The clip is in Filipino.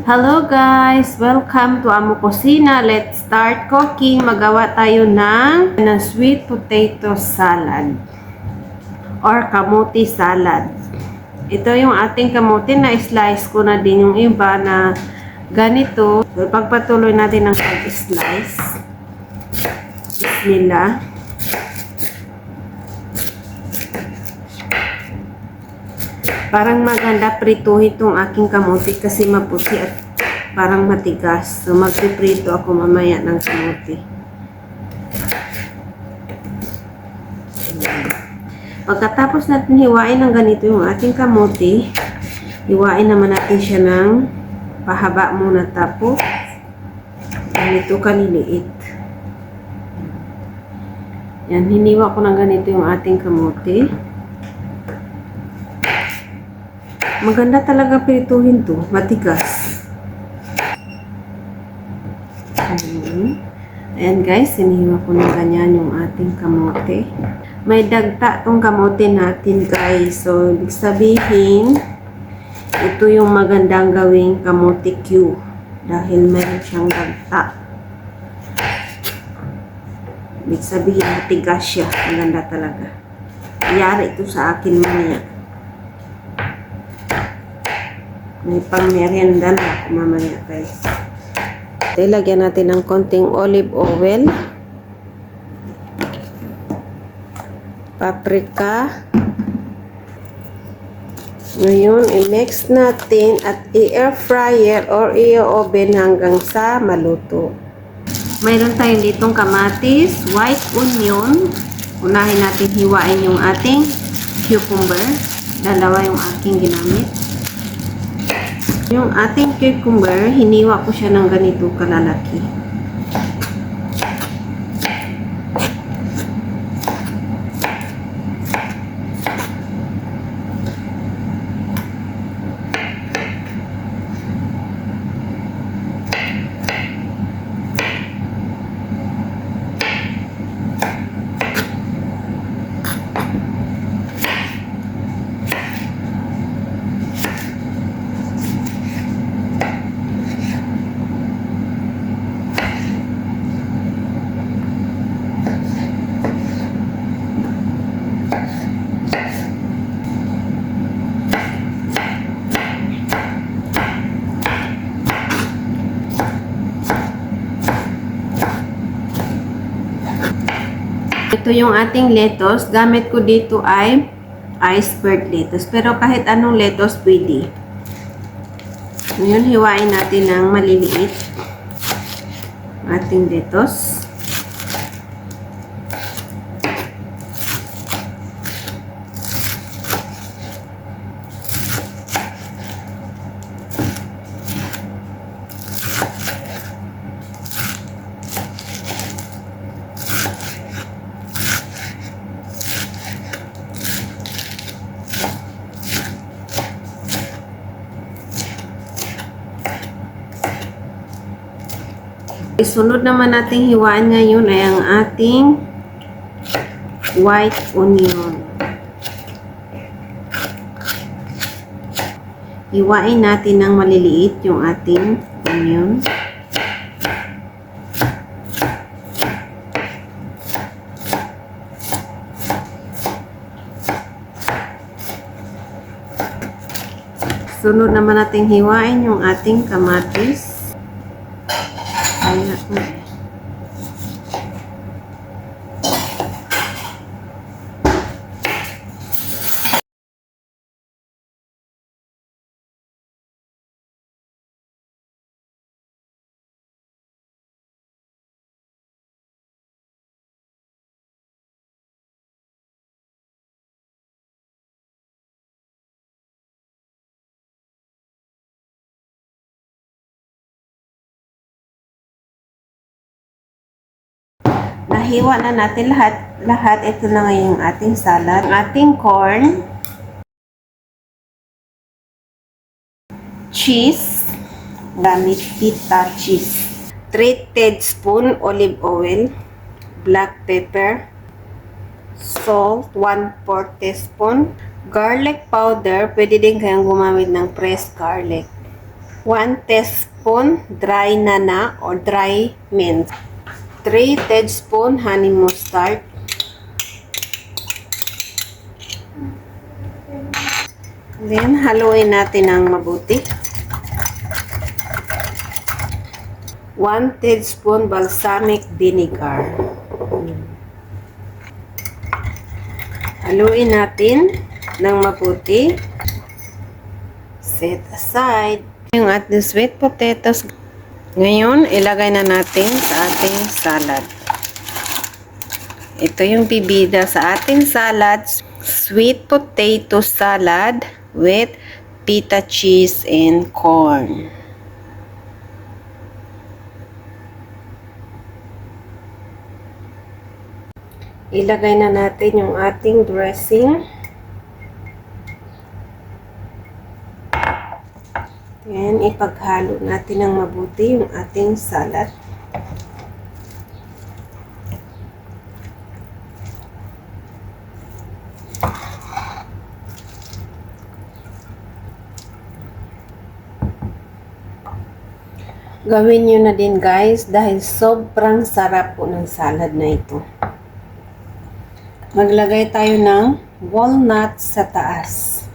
Hello guys! Welcome to Amo Kusina. Let's start cooking. Magawa tayo ng sweet potato salad or kamuti salad. Ito yung ating kamuti na slice ko na din yung iba na ganito. Pagpatuloy natin ng pag-slice. Bismillah. Parang maganda prituhin itong aking kamuti kasi maputi at parang matigas. So magpiprito ako mamaya ng kamuti. Pagkatapos natin hiwain ng ganito yung ating kamuti, hiwain naman natin siya ng pahaba muna, tapos ganito kaliliit. Yan, hiniwa ko ng ganito yung ating kamuti. Maganda talaga prituhin to, matigas. Ayan guys, hiniwa ko na ganyan yung ating kamote. May dagta tong kamote natin guys. So, ibig sabihin, ito yung magandang gawing kamote Q. Dahil mayroon siyang dagta. Ibig sabihin, matigas siya. Maganda talaga. Iyari ito sa akin mamaya. May pang merienda na ako mamaya guys. Ilagyan natin ng konting olive oil, paprika. Ngayon, i-mix natin at i-air fryer or i-oven hanggang sa maluto. Mayroon tayong ditong kamatis, white onion. Unahin natin hiwain yung ating cucumber. Dalawa yung aking ginamit. Yung ating cucumber, hiniwa ko siya ng ganito kalalaki. Ito yung ating lettuce. Gamit ko dito ay iceberg lettuce. Pero kahit anong lettuce pwede. Ngayon, hiwain natin ng maliliit ating lettuce. Isunod naman nating hiwaan ngayon ay ang ating white onion. Hiwain natin ng maliliit yung ating onion. Sunod naman nating hiwain yung ating kamatis. Nahiwa na natin lahat. Ito na ngayon yung ating salad. Ang ating corn, cheese, gamit pita cheese, 3 tablespoon olive oil, black pepper, salt, 1/4 teaspoon, garlic powder. Pwede din kayong gumamit ng pressed garlic. 1 teaspoon dry nana or dry mint. 3 tablespoon honey mustard. Then, haluin natin ng mabuti. 1 teaspoon balsamic vinegar. Haluin natin ng mabuti. Set aside. Yung ating sweet potatoes. Ngayon, ilagay na natin sa ating salad. Ito yung bibida sa ating salad. Sweet potato salad with pita cheese and corn. Ilagay na natin yung ating dressing. Then, ipaghalo natin ng mabuti yung ating salad. Gawin nyo na din guys dahil sobrang sarap po ng salad na ito. Maglagay tayo ng walnuts sa taas.